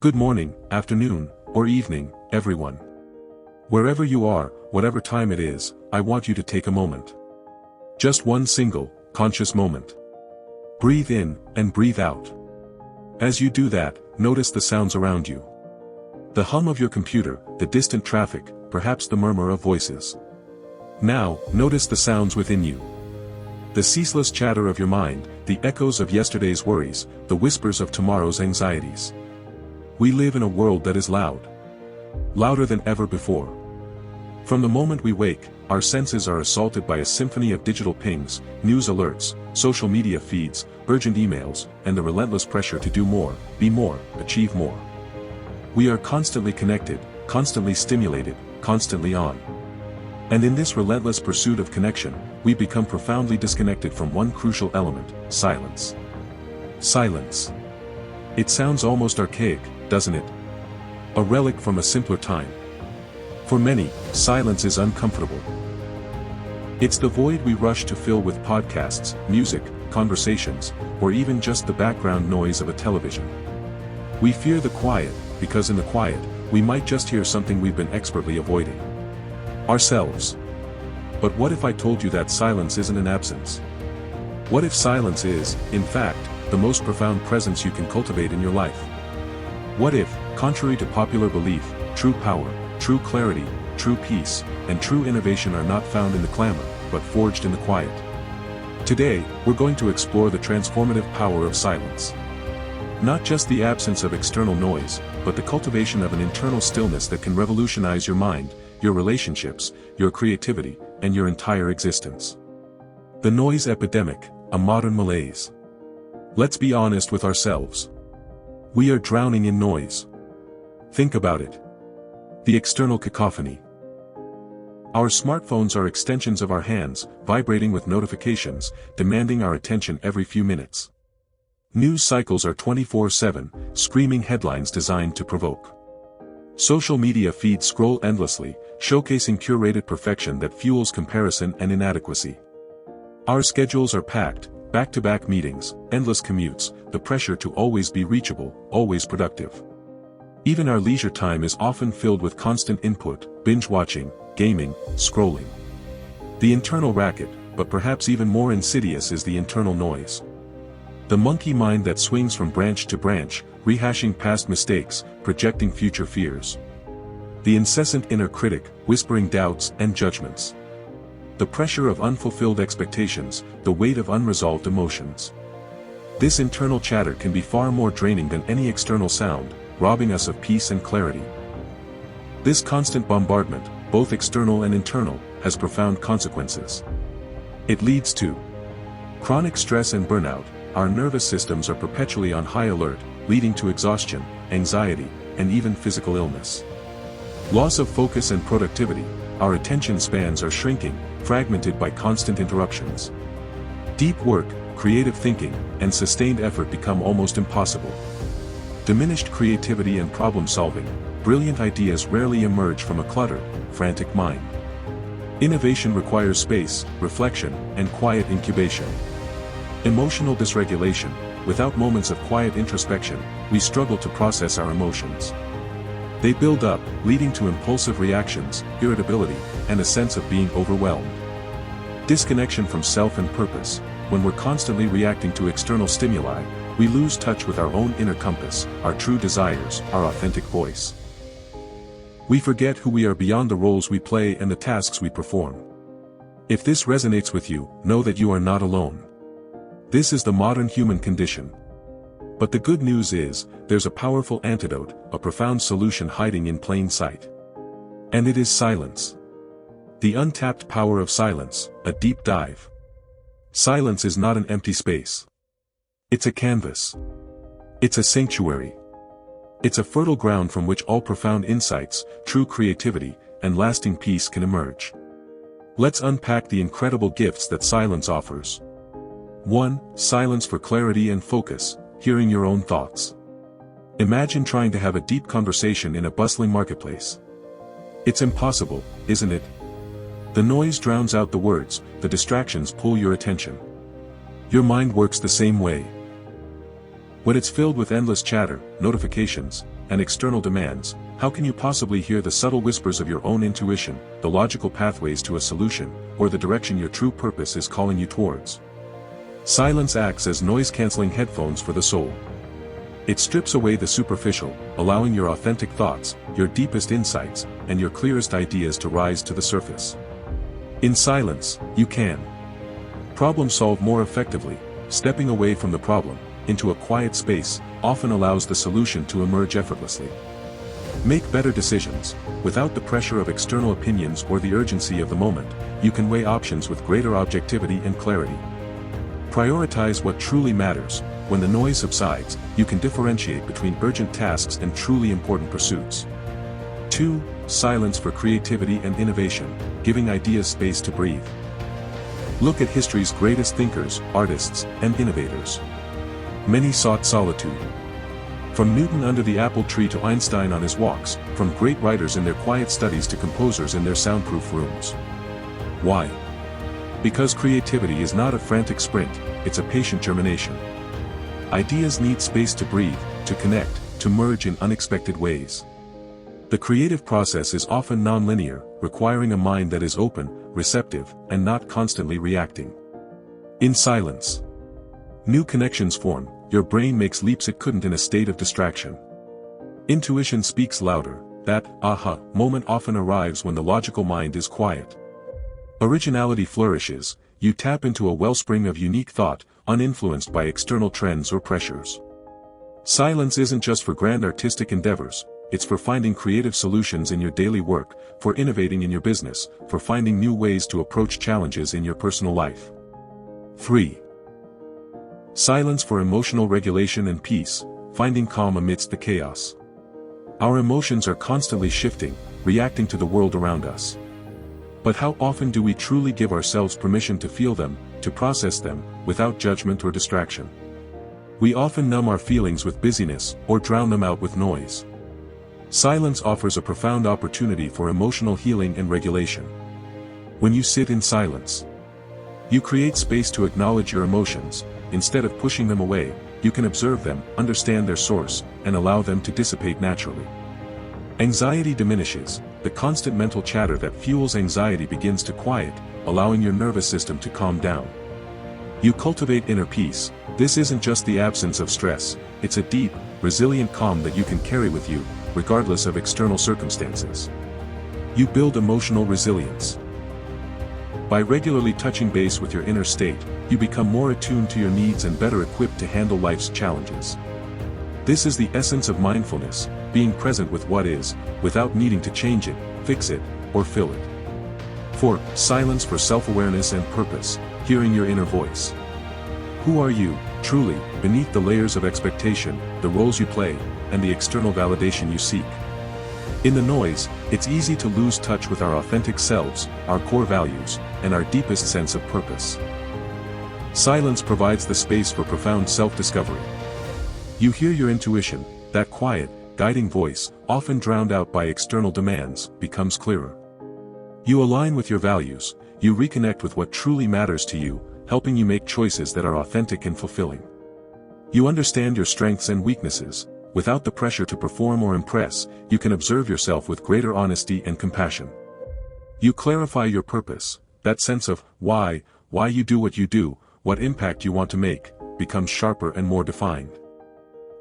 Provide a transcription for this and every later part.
Good morning, afternoon, or evening, everyone. Wherever you are, whatever time it is, I want you to take a moment. Just one single, conscious moment. Breathe in, and breathe out. As you do that, notice the sounds around you. The hum of your computer, the distant traffic, perhaps the murmur of voices. Now, notice the sounds within you. The ceaseless chatter of your mind, the echoes of yesterday's worries, the whispers of tomorrow's anxieties. We live in a world that is loud. Louder than ever before. From the moment we wake, our senses are assaulted by a symphony of digital pings, news alerts, social media feeds, urgent emails, and the relentless pressure to do more, be more, achieve more. We are constantly connected, constantly stimulated, constantly on. And in this relentless pursuit of connection, we become profoundly disconnected from one crucial element: silence. Silence. It sounds almost archaic, doesn't it? A relic from a simpler time. For many, silence is uncomfortable. It's the void we rush to fill with podcasts, music, conversations, or even just the background noise of a television. We fear the quiet, because in the quiet, we might just hear something we've been expertly avoiding. Ourselves. But what if I told you that silence isn't an absence? What if silence is, in fact, the most profound presence you can cultivate in your life? What if, contrary to popular belief, true power, true clarity, true peace, and true innovation are not found in the clamor, but forged in the quiet? Today, we're going to explore the transformative power of silence. Not just the absence of external noise, but the cultivation of an internal stillness that can revolutionize your mind, your relationships, your creativity, and your entire existence. The noise epidemic, a modern malaise. Let's be honest with ourselves. We are drowning in noise. Think about it. The external cacophony. Our smartphones are extensions of our hands, vibrating with notifications, demanding our attention every few minutes. News cycles are 24/7, screaming headlines designed to provoke. Social media feeds scroll endlessly, showcasing curated perfection that fuels comparison and inadequacy. Our schedules are packed, back-to-back meetings, endless commutes, the pressure to always be reachable, always productive. Even our leisure time is often filled with constant input, binge-watching, gaming, scrolling. The internal racket, but perhaps even more insidious, is the internal noise. The monkey mind that swings from branch to branch, rehashing past mistakes, projecting future fears. The incessant inner critic, whispering doubts and judgments. The pressure of unfulfilled expectations, the weight of unresolved emotions. This internal chatter can be far more draining than any external sound, robbing us of peace and clarity. This constant bombardment, both external and internal, has profound consequences. It leads to chronic stress and burnout. Our nervous systems are perpetually on high alert, leading to exhaustion, anxiety, and even physical illness. Loss of focus and productivity. Our attention spans are shrinking, fragmented by constant interruptions. Deep work, creative thinking, and sustained effort become almost impossible. Diminished creativity and problem-solving. Brilliant ideas rarely emerge from a cluttered, frantic mind. Innovation requires space, reflection, and quiet incubation. Emotional dysregulation. Without moments of quiet introspection, we struggle to process our emotions. They build up, leading to impulsive reactions, irritability, and a sense of being overwhelmed. Disconnection from self and purpose. When we're constantly reacting to external stimuli, we lose touch with our own inner compass, our true desires, our authentic voice. We forget who we are beyond the roles we play and the tasks we perform. If this resonates with you, know that you are not alone. This is the modern human condition. But the good news is, there's a powerful antidote, a profound solution hiding in plain sight. And it is silence. The untapped power of silence, a deep dive. Silence is not an empty space. It's a canvas. It's a sanctuary. It's a fertile ground from which all profound insights, true creativity, and lasting peace can emerge. Let's unpack the incredible gifts that silence offers. 1. Silence for clarity and focus. Hearing your own thoughts. Imagine trying to have a deep conversation in a bustling marketplace. It's impossible, isn't it? The noise drowns out the words, the distractions pull your attention. Your mind works the same way. When it's filled with endless chatter, notifications, and external demands, how can you possibly hear the subtle whispers of your own intuition, the logical pathways to a solution, or the direction your true purpose is calling you towards? Silence acts as noise-canceling headphones for the soul. It strips away the superficial, allowing your authentic thoughts, your deepest insights, and your clearest ideas to rise to the surface. In silence, you can problem solve more effectively. Stepping away from the problem, into a quiet space, often allows the solution to emerge effortlessly. Make better decisions. Without the pressure of external opinions or the urgency of the moment, you can weigh options with greater objectivity and clarity. Prioritize what truly matters. When the noise subsides, you can differentiate between urgent tasks and truly important pursuits. 2. Silence for creativity and innovation, giving ideas space to breathe. Look at history's greatest thinkers, artists, and innovators. Many sought solitude. From Newton under the apple tree to Einstein on his walks, from great writers in their quiet studies to composers in their soundproof rooms. Why? Because creativity is not a frantic sprint, it's a patient germination. Ideas need space to breathe, to connect, to merge in unexpected ways. The creative process is often non-linear, requiring a mind that is open, receptive, and not constantly reacting. In silence, new connections form. Your brain makes leaps it couldn't in a state of distraction. Intuition speaks louder. That aha moment often arrives when the logical mind is quiet. Originality flourishes. You tap into a wellspring of unique thought, uninfluenced by external trends or pressures. Silence isn't just for grand artistic endeavors, it's for finding creative solutions in your daily work, for innovating in your business, for finding new ways to approach challenges in your personal life. 3. Silence for emotional regulation and peace, finding calm amidst the chaos. Our emotions are constantly shifting, reacting to the world around us. But how often do we truly give ourselves permission to feel them, to process them, without judgment or distraction? We often numb our feelings with busyness, or drown them out with noise. Silence offers a profound opportunity for emotional healing and regulation. When you sit in silence, you create space to acknowledge your emotions. Instead of pushing them away, you can observe them, understand their source, and allow them to dissipate naturally. Anxiety diminishes. The constant mental chatter that fuels anxiety begins to quiet, allowing your nervous system to calm down. You cultivate inner peace. This isn't just the absence of stress, it's a deep, resilient calm that you can carry with you, regardless of external circumstances. You build emotional resilience. By regularly touching base with your inner state, you become more attuned to your needs and better equipped to handle life's challenges. This is the essence of mindfulness, being present with what is, without needing to change it, fix it, or fill it. 4. Silence for self-awareness and purpose, hearing your inner voice. Who are you, truly, beneath the layers of expectation, the roles you play, and the external validation you seek? In the noise, it's easy to lose touch with our authentic selves, our core values, and our deepest sense of purpose. Silence provides the space for profound self-discovery. You hear your intuition, that quiet, guiding voice, often drowned out by external demands, becomes clearer. You align with your values, you reconnect with what truly matters to you, helping you make choices that are authentic and fulfilling. You understand your strengths and weaknesses. Without the pressure to perform or impress, you can observe yourself with greater honesty and compassion. You clarify your purpose. That sense of why you do what you do, what impact you want to make, becomes sharper and more defined.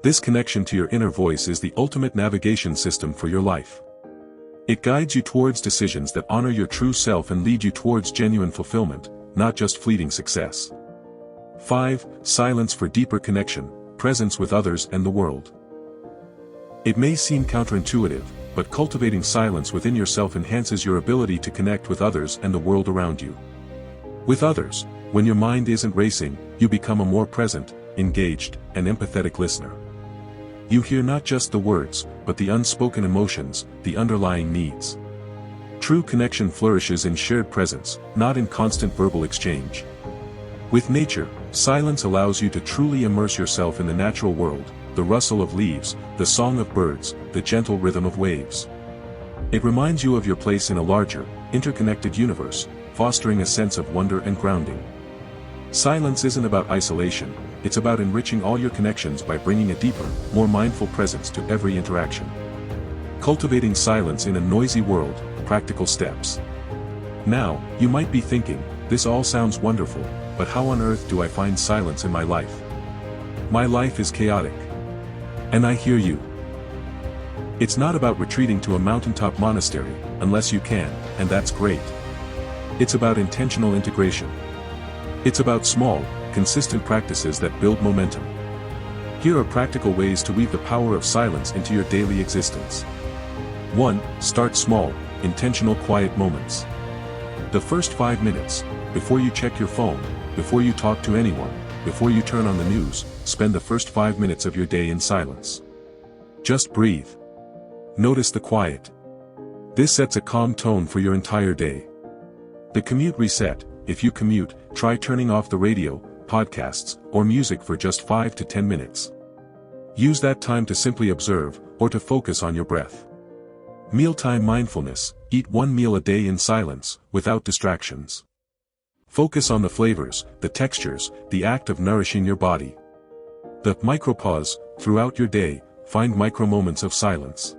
This connection to your inner voice is the ultimate navigation system for your life. It guides you towards decisions that honor your true self and lead you towards genuine fulfillment, not just fleeting success. 5. Silence for deeper connection, presence with others and the world. It may seem counterintuitive, but cultivating silence within yourself enhances your ability to connect with others and the world around you. With others, when your mind isn't racing, you become a more present, engaged, and empathetic listener. You hear not just the words, but the unspoken emotions, the underlying needs. True connection flourishes in shared presence, not in constant verbal exchange. With nature, silence allows you to truly immerse yourself in the natural world, the rustle of leaves, the song of birds, the gentle rhythm of waves. It reminds you of your place in a larger, interconnected universe, fostering a sense of wonder and grounding. Silence isn't about isolation, it's about enriching all your connections by bringing a deeper, more mindful presence to every interaction. Cultivating silence in a noisy world, practical steps. Now, you might be thinking, this all sounds wonderful, but how on earth do I find silence in my life? My life is chaotic. And I hear you. It's not about retreating to a mountaintop monastery, unless you can, and that's great. It's about intentional integration. It's about small, consistent practices that build momentum. Here are practical ways to weave the power of silence into your daily existence. 1. Start small, intentional quiet moments. The first 5 minutes, before you check your phone, before you talk to anyone, before you turn on the news, spend the first 5 minutes of your day in silence. Just breathe. Notice the quiet. This sets a calm tone for your entire day. The commute reset. If you commute, try turning off the radio, podcasts, or music for just 5 to 10 minutes. Use that time to simply observe, or to focus on your breath. Mealtime mindfulness. Eat one meal a day in silence, without distractions. Focus on the flavors, the textures, the act of nourishing your body. The micropause. Throughout your day, find micro moments of silence.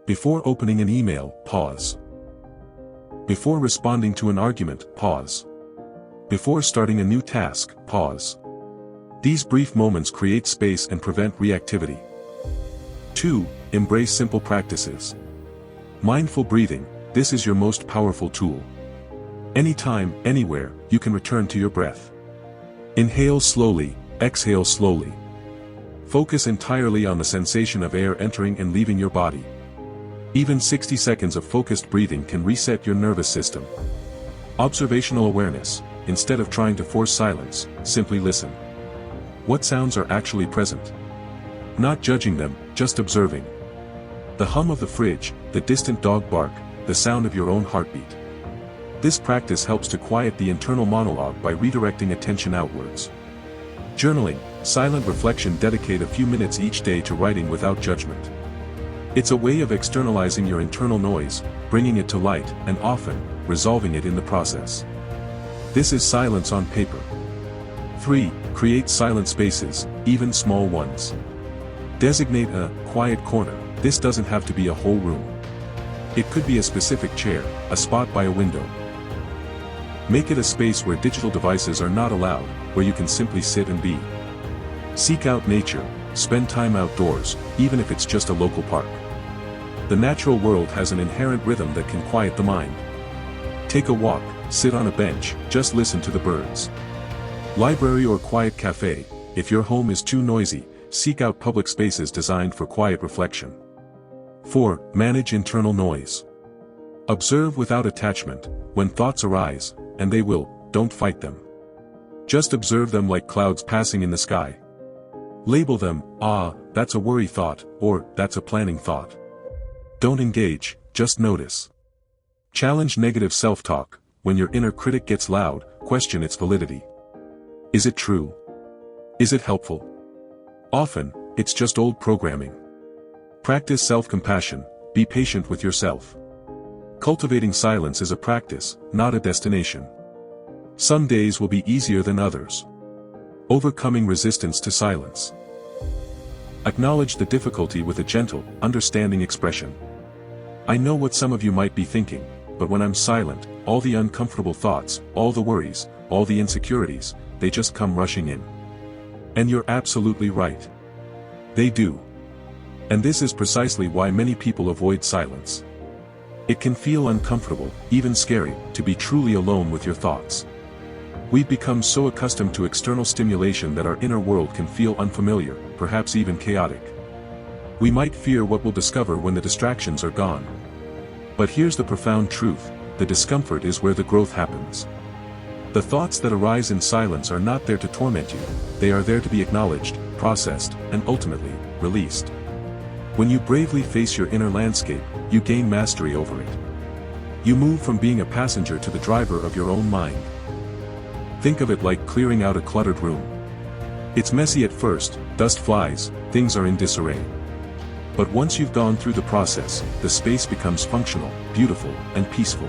Before opening an email, pause. Before responding to an argument, pause. Before starting a new task, pause. These brief moments create space and prevent reactivity. 2. Embrace simple practices. Mindful breathing. This is your most powerful tool. Anytime, anywhere, you can return to your breath. Inhale slowly, exhale slowly. Focus entirely on the sensation of air entering and leaving your body. Even 60 seconds of focused breathing can reset your nervous system. Observational awareness. Instead of trying to force silence, simply listen. What sounds are actually present? Not judging them, just observing. The hum of the fridge, the distant dog bark, the sound of your own heartbeat. This practice helps to quiet the internal monologue by redirecting attention outwards. Journaling, silent reflection. Dedicate a few minutes each day to writing without judgment. It's a way of externalizing your internal noise, bringing it to light, and often, resolving it in the process. This is silence on paper. 3. Create silent spaces, even small ones. Designate a quiet corner. This doesn't have to be a whole room. It could be a specific chair, a spot by a window. Make it a space where digital devices are not allowed, where you can simply sit and be. Seek out nature, spend time outdoors, even if it's just a local park. The natural world has an inherent rhythm that can quiet the mind. Take a walk, sit on a bench, just listen to the birds. Library or quiet cafe. If your home is too noisy, seek out public spaces designed for quiet reflection. 4. Manage internal noise. Observe without attachment. When thoughts arise, and they will, don't fight them. Just observe them like clouds passing in the sky. Label them, that's a worry thought, or that's a planning thought. Don't engage, just notice. Challenge negative self-talk. When your inner critic gets loud, question its validity. Is it true? Is it helpful? Often, it's just old programming. Practice self-compassion. Be patient with yourself. Cultivating silence is a practice, not a destination. Some days will be easier than others. Overcoming resistance to silence. Acknowledge the difficulty with a gentle, understanding expression. I know what some of you might be thinking, but when I'm silent, all the uncomfortable thoughts, all the worries, all the insecurities, they just come rushing in. And you're absolutely right. They do. And this is precisely why many people avoid silence. It can feel uncomfortable, even scary, to be truly alone with your thoughts. We've become so accustomed to external stimulation that our inner world can feel unfamiliar, perhaps even chaotic. We might fear what we'll discover when the distractions are gone. But here's the profound truth: the discomfort is where the growth happens. The thoughts that arise in silence are not there to torment you, they are there to be acknowledged, processed, and ultimately, released. When you bravely face your inner landscape, you gain mastery over it. You move from being a passenger to the driver of your own mind. Think of it like clearing out a cluttered room. It's messy at first, dust flies, things are in disarray. But once you've gone through the process, the space becomes functional, beautiful, and peaceful.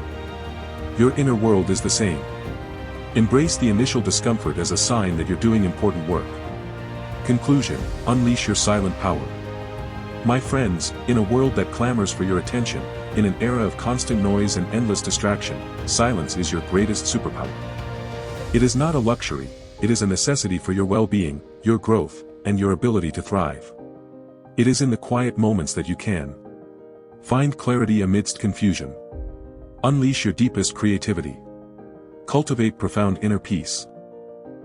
Your inner world is the same. Embrace the initial discomfort as a sign that you're doing important work. Conclusion: unleash your silent power. My friends, in a world that clamors for your attention, in an era of constant noise and endless distraction, silence is your greatest superpower. It is not a luxury, it is a necessity for your well-being, your growth, and your ability to thrive. It is in the quiet moments that you can find clarity amidst confusion. Unleash your deepest creativity. Cultivate profound inner peace.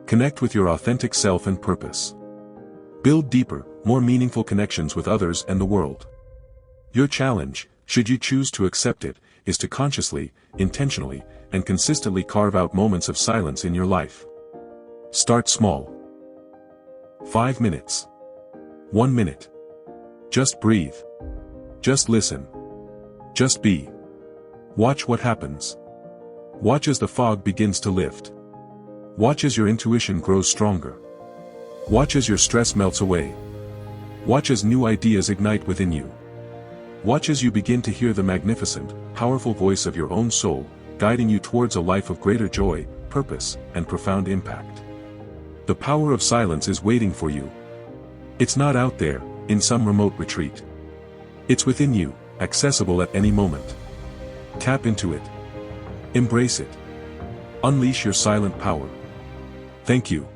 Connect with your authentic self and purpose. Build deeper, more meaningful connections with others and the world. Your challenge, should you choose to accept it, is to consciously, intentionally, and consistently carve out moments of silence in your life. Start small. 5 minutes. 1 minute. Just breathe. Just listen. Just be. Watch what happens. Watch as the fog begins to lift. Watch as your intuition grows stronger. Watch as your stress melts away. Watch as new ideas ignite within you. Watch as you begin to hear the magnificent, powerful voice of your own soul, guiding you towards a life of greater joy, purpose, and profound impact. The power of silence is waiting for you. It's not out there, in some remote retreat. It's within you, accessible at any moment. Tap into it. Embrace it. Unleash your silent power. Thank you.